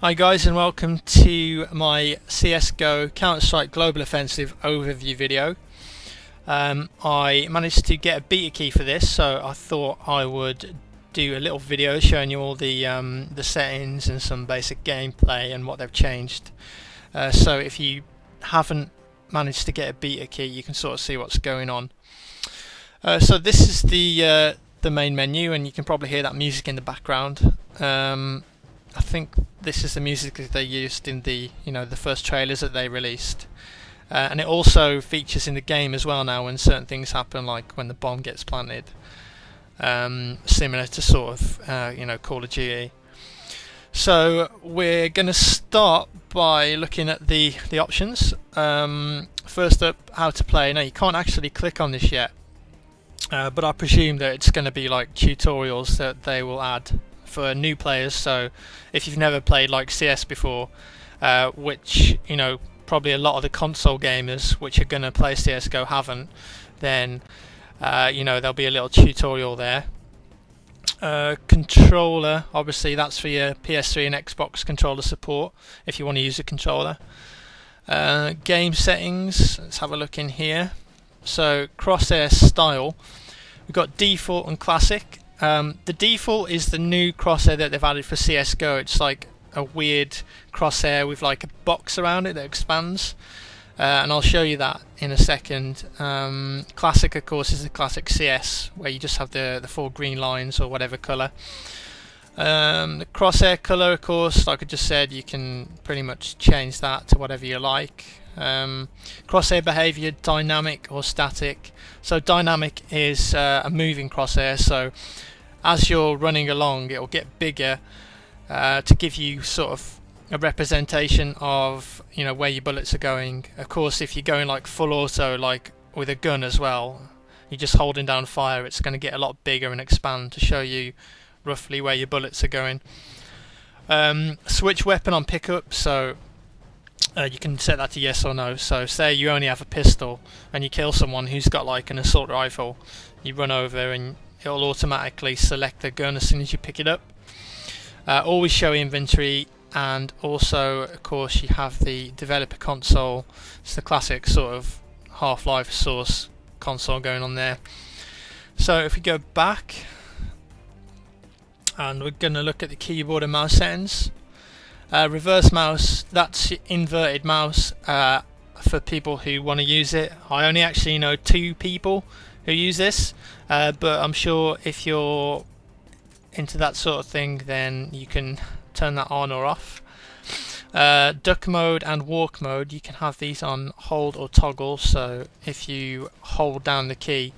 Hi guys, and welcome to my CSGO Counter-Strike Global Offensive overview video. I managed to get a beta key for this, so I thought I would do a little video showing you all the settings and some basic gameplay and what they've changed. So if you haven't managed to get a beta key, you can sort of see what's going on. So this is the main menu, and you can probably hear that music in the background. I think this is the music that they used in the the first trailers that they released, and it also features in the game as well now when certain things happen, like when the bomb gets planted, similar to sort of Call of Duty. So we're going to start by looking at the options. First up, how to play. Now you can't actually click on this yet, but I presume that it's going to be like tutorials that they will add for new players. So if you've never played like CS before, which probably a lot of the console gamers which are going to play CSGO haven't, then there'll be a little tutorial there. Controller, obviously that's for your PS3 and Xbox controller support if you want to use a controller. Game settings, let's have a look in here. So crosshair style, we've got default and classic. The default is the new crosshair that they've added for CSGO. It's like a weird crosshair with like a box around it that expands, and I'll show you that in a second. Classic, of course, is the classic CS where you just have the four green lines or whatever colour. The crosshair colour, of course, like I just said, you can pretty much change that to whatever you like. Crosshair behaviour, dynamic or static. So dynamic is a moving crosshair, so as you're running along it will get bigger to give you sort of a representation of where your bullets are going. Of course, if you're going like full auto, like with a gun as well, you're just holding down fire, it's going to get a lot bigger and expand to show you roughly where your bullets are going. Switch weapon on pickup, so you can set that to yes or no. So say you only have a pistol and you kill someone who's got like an assault rifle, you run over and it'll automatically select the gun as soon as you pick it up. Always show inventory, and also of course you have the developer console. It's the classic sort of Half-Life Source console going on there. So if we go back and we're going to look at the keyboard and mouse settings. Reverse mouse, that's inverted mouse for people who want to use it. I only actually know 2 people who use this, but I'm sure if you're into that sort of thing then you can turn that on or off. Duck mode and walk mode, you can have these on hold or toggle. So if you hold down the key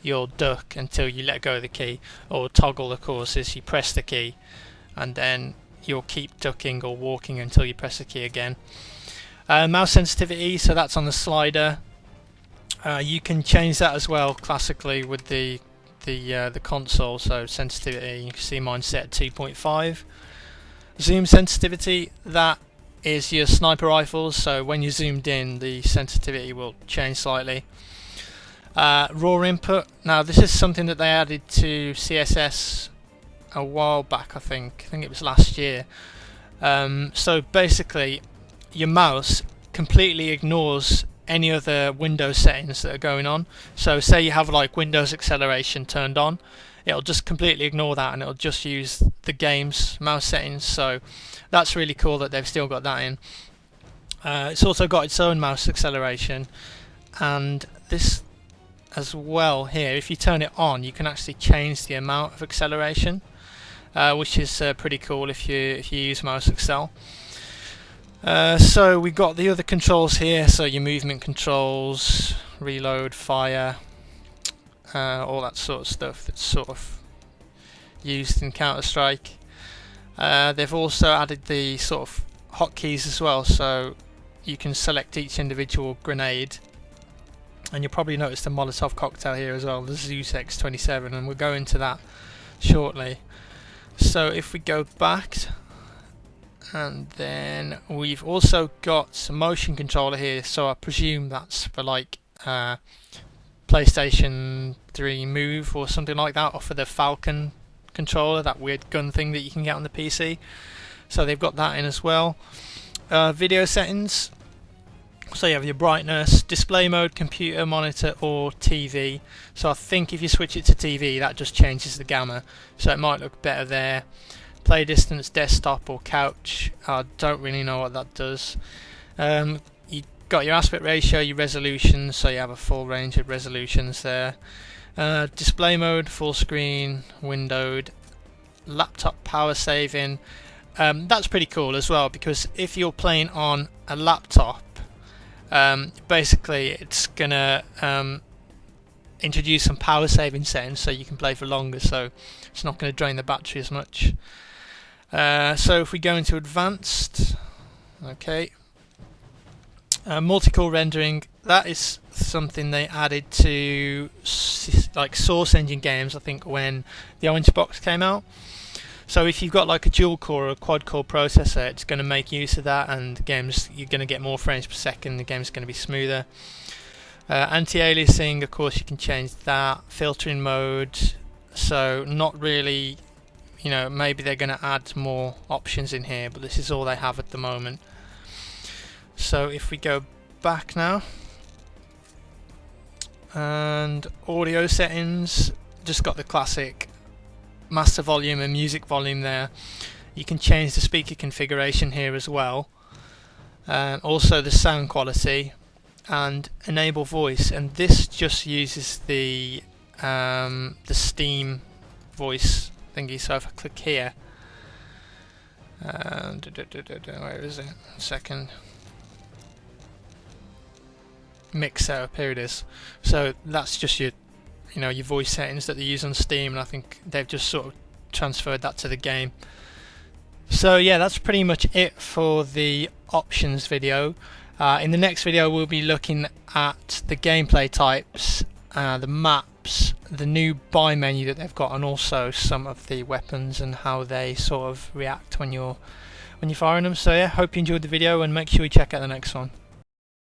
you'll duck until you let go of the key, or toggle of course is you press the key and then you'll keep ducking or walking until you press the key again. Mouse sensitivity, so that's on the slider. You can change that as well classically with the console. So sensitivity, you can see mine set at 2.5. Zoom sensitivity, that is your sniper rifles, so when you're zoomed in the sensitivity will change slightly. Raw input, now this is something that they added to CSS a while back, I think it was last year. So basically your mouse completely ignores any other Windows settings that are going on. So say you have like Windows acceleration turned on, it'll just completely ignore that and it'll just use the game's mouse settings. So that's really cool that they've still got that in. It's also got its own mouse acceleration, and this as well here, if you turn it on you can actually change the amount of acceleration, which is pretty cool if you use mouse accel. So we've got the other controls here, so your movement controls, reload, fire, all that sort of stuff that's sort of used in Counter-Strike. They've also added the sort of hotkeys as well, so you can select each individual grenade, and you'll probably notice the Molotov cocktail here as well, the Zeus X27, and we'll go into that shortly. So if we go back, and then we've also got some motion controller here, so I presume that's for like PlayStation 3 Move or something like that, or for the Falcon controller, that weird gun thing that you can get on the PC. so they've got that in as well. Video settings, so you have your brightness, display mode, computer, monitor or TV. So I think if you switch it to TV, that just changes the gamma, so it might look better there. Play distance, desktop or couch, I don't really know what that does. You got your aspect ratio, your resolution, so you have a full range of resolutions there. Display mode, full screen, windowed, laptop power saving. That's pretty cool as well, because if you're playing on a laptop, basically it's gonna introduce some power saving settings so you can play for longer, so it's not going to drain the battery as much. So if we go into advanced, okay, multi-core rendering, that is something they added to like Source Engine games, I think, when the Orange Box came out. So if you've got like a dual core or a quad core processor, it's going to make use of that, and the games, you're going to get more frames per second, the game's going to be smoother. Anti-aliasing, of course you can change that. Filtering mode, so not really, you know, maybe they're going to add more options in here, but this is all they have at the moment. So if we go back now, and audio settings, just got the classic master volume and music volume there. You can change the speaker configuration here as well, also the sound quality, and enable voice, and this just uses the Steam voice thingy. So if I click here, where is it? Second. Mix setup, here it is. So that's just your, you know, your voice settings that they use on Steam, and I think they've just sort of transferred that to the game. So yeah, that's pretty much it for the options video. In the next video we'll be looking at the gameplay types, the maps, the new buy menu that they've got, and also some of the weapons and how they sort of react when you're firing them. So yeah, hope you enjoyed the video, and make sure you check out the next one.